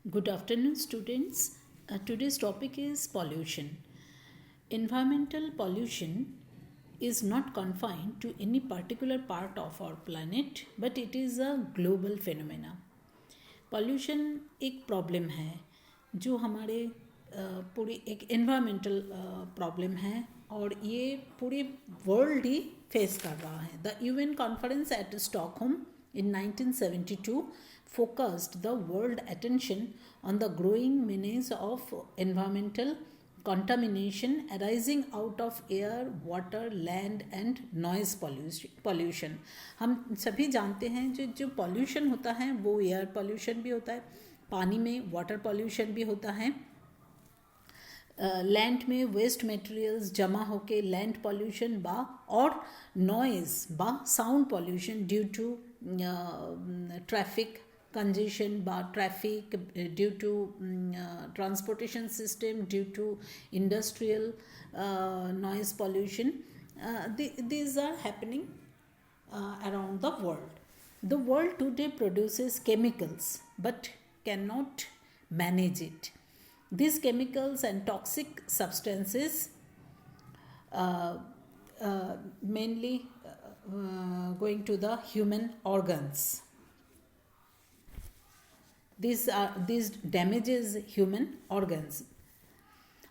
Good afternoon, students. Today's topic is pollution. Environmental pollution is not confined to any particular part of our planet, but it is a global phenomena. Pollution एक problem है जो हमारे पूरी एक environmental problem है और ये पूरे वर्ल्ड ही फेस कर रहा है. The UN conference at Stockholm in 1972 focused the world attention on the growing menace of environmental contamination arising out of air, water, land and noise pollution. हम सभी जानते हैं जो pollution होता है वो air pollution भी होता है, पानी में water pollution भी होता है, लैंड में वेस्ट मटेरियल्स जमा होके लैंड पॉल्यूशन बा और नॉइज बा sound pollution due to traffic congestion by traffic due to transportation system, due to industrial noise pollution. These are happening around the world. The world today produces chemicals but cannot manage it. These chemicals and toxic substances mainly going to the human organs. These damages human organs.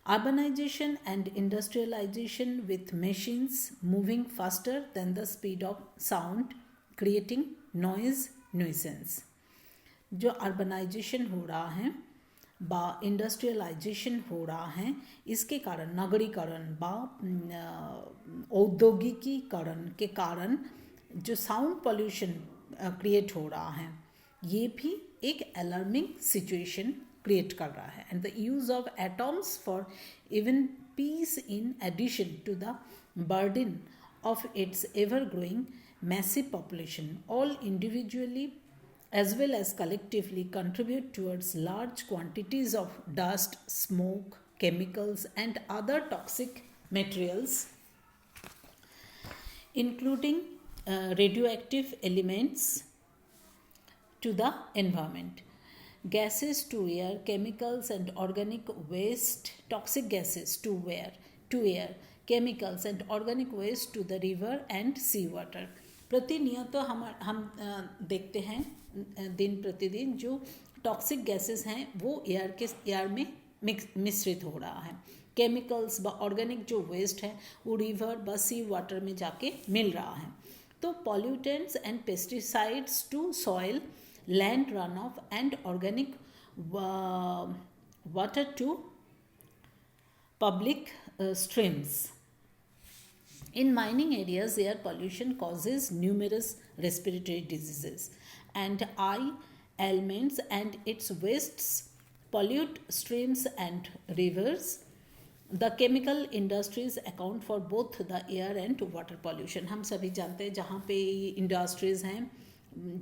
Urbanization and industrialization with machines moving faster than the speed of sound, creating nuisance. जो urbanisation हो रहा है बा industrialisation हो रहा है, इसके कारण नगरीकरण बा औद्योगिकीकरण के कारण जो साउंड पॉल्यूशन क्रिएट हो रहा है ये भी एक अलार्मिंग सिचुएशन क्रिएट कर रहा है. And the use of atoms for even peace in addition to the burden of its ever growing massive population, all individually as well as collectively contribute towards large quantities of dust, smoke, chemicals and other toxic materials including radioactive elements to the environment. Gases to air, chemicals and organic waste, toxic gases to air, chemicals and organic waste to the river and sea water. प्रतिनियत तो हम देखते हैं दिन प्रतिदिन जो toxic gases हैं वो air में मिश्रित हो रहा है. केमिकल्स व ऑर्गेनिक जो वेस्ट है वो रिवर व सी वाटर में जाके मिल रहा है. तो pollutants and pesticides to soil, land run off and organic water to public streams. In mining areas, air pollution causes numerous respiratory diseases, and eye ailments and its wastes pollute streams and rivers. The chemical industries account for both the air and water pollution. हम सभी जानते हैं जहाँ पे industries हैं,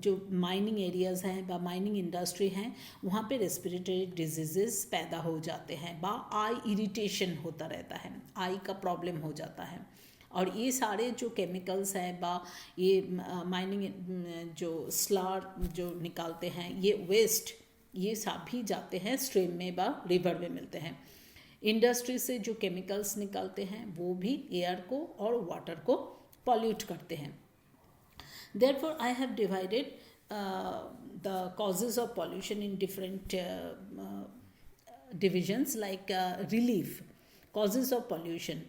जो mining areas हैं बा माइनिंग इंडस्ट्री हैं, वहाँ पे रेस्पिरेटरी डिजीज़ेस पैदा हो जाते हैं बा आई इरिटेशन होता रहता है, आई का प्रॉब्लम हो जाता है. और ये सारे जो केमिकल्स हैं बा ये माइनिंग जो स्लर जो निकालते हैं ये वेस्ट ये सभी जाते हैं स्ट्रीम में बा रिवर में मिलते हैं. इंडस्ट्री से जो केमिकल्स निकलते हैं वो भी एयर को और वाटर को पॉल्यूट करते हैं. Therefore, I have divided the causes of pollution in different divisions like relief, causes of pollution,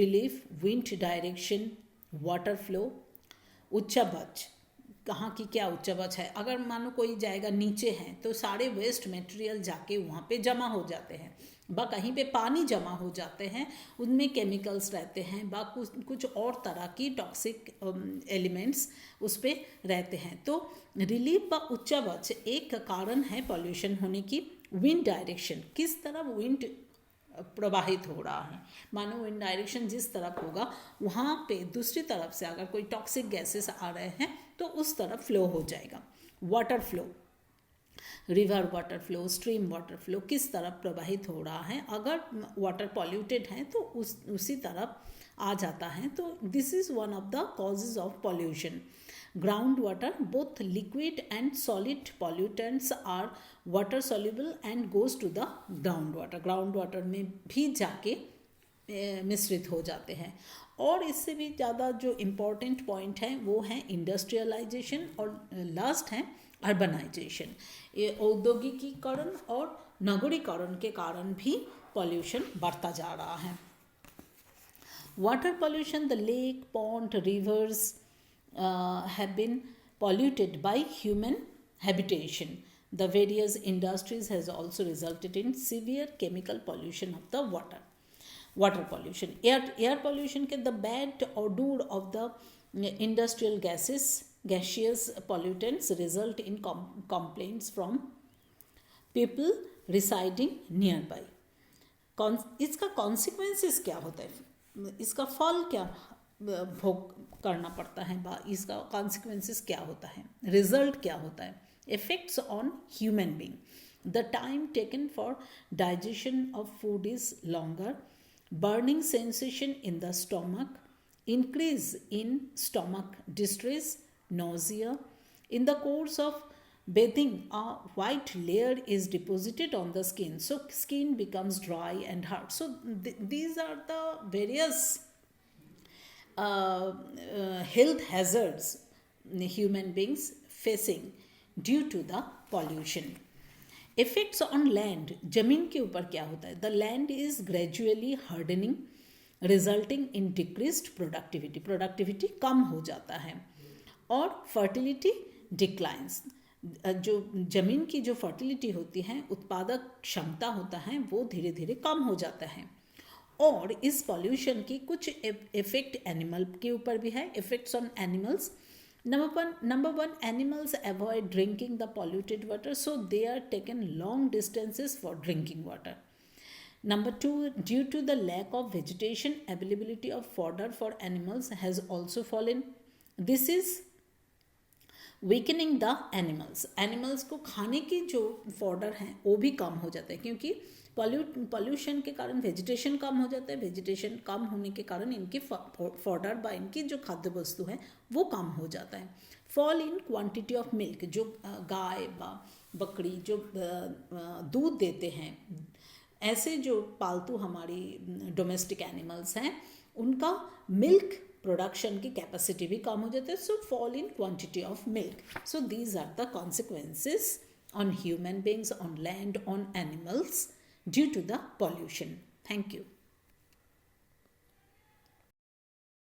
relief, wind direction, water flow, उच्चाबच. कहाँ की क्या उच्चाबच है, अगर मानो कोई जाएगा नीचे है तो सारे वेस्ट मटेरियल जाके वहाँ पे जमा हो जाते हैं, बा कहीं पे पानी जमा हो जाते हैं उनमें केमिकल्स रहते हैं बा कुछ और तरह की टॉक्सिक एलिमेंट्स उस पर रहते हैं. तो रिलीफ व उच्चावच एक कारण है पॉल्यूशन होने की. विंड डायरेक्शन, किस तरफ विंड प्रवाहित हो रहा है, मानो विंड डायरेक्शन जिस तरफ होगा वहाँ पे दूसरी तरफ से अगर कोई टॉक्सिक गैसेस आ रहे हैं तो उस तरफ फ्लो हो जाएगा. Water flow, river water flow, stream water flow किस तरफ प्रवाहित हो रहा है, अगर वाटर पॉल्यूटेड है तो उसी तरफ आ जाता है. तो this is one of the causes of pollution. Groundwater, both liquid and solid pollutants are water soluble and goes to the groundwater. Groundwater में भी जाके मिश्रित हो जाते हैं. और इससे भी ज़्यादा जो इम्पोर्टेंट पॉइंट है वो है इंडस्ट्रियलाइजेशन और लास्ट है अर्बनाइजेशन. ये औद्योगिकीकरण और नगरीकरण के कारण भी पॉल्यूशन बढ़ता जा रहा है. Water pollution, the lake, pond, rivers have been polluted by human habitation. The various industries has also resulted in severe chemical pollution of the water. Water pollution, air pollution के the bad odor of the industrial gaseous pollutants result in complaints from people residing nearby. इसका consequences क्या होता है, इसका फल क्या भोग करना पड़ता है, इसका कॉन्सिक्वेंसेस क्या होता है, रिजल्ट क्या होता है. Effects on human being, the time taken for digestion of food is longer, burning sensation in the stomach, increase in stomach distress, nausea. In the course of bathing, a white layer is deposited on the skin, so skin becomes dry and hard. So these are the various health hazards human beings facing due to the pollution. Effects on land, जमीन के ऊपर क्या होता है. The land is gradually hardening, resulting in decreased productivity, productivity कम हो जाता है, और फर्टिलिटी डिक्लाइंस, जो जमीन की जो फर्टिलिटी होती है, उत्पादक क्षमता होता है, वो धीरे धीरे कम हो जाता है. और इस पॉल्यूशन की कुछ इफेक्ट एनिमल के ऊपर भी है. Effects on animals, number one, animals avoid drinking the polluted water, so they are taken long distances for drinking water. Number two, due to the lack of vegetation, availability of fodder for animals has also fallen. This is weakening the animals. Animals को खाने की जो fodder हैं वो भी कम हो जाता है, क्योंकि पॉल्यूशन के कारण वेजिटेशन कम हो जाता है. वेजिटेशन कम होने के कारण इनकी फॉडर बा इनकी जो खाद्य वस्तु है वो कम हो जाता है. Fall in quantity of milk, जो गाय व बकरी जो दूध देते हैं, ऐसे जो पालतू हमारी डोमेस्टिक एनिमल्स हैं, उनका मिल्क प्रोडक्शन की कैपेसिटी भी कम हो जाती है. So fall in quantity of milk. So these are the consequences on human beings, on land, on animals due to the pollution. Thank you.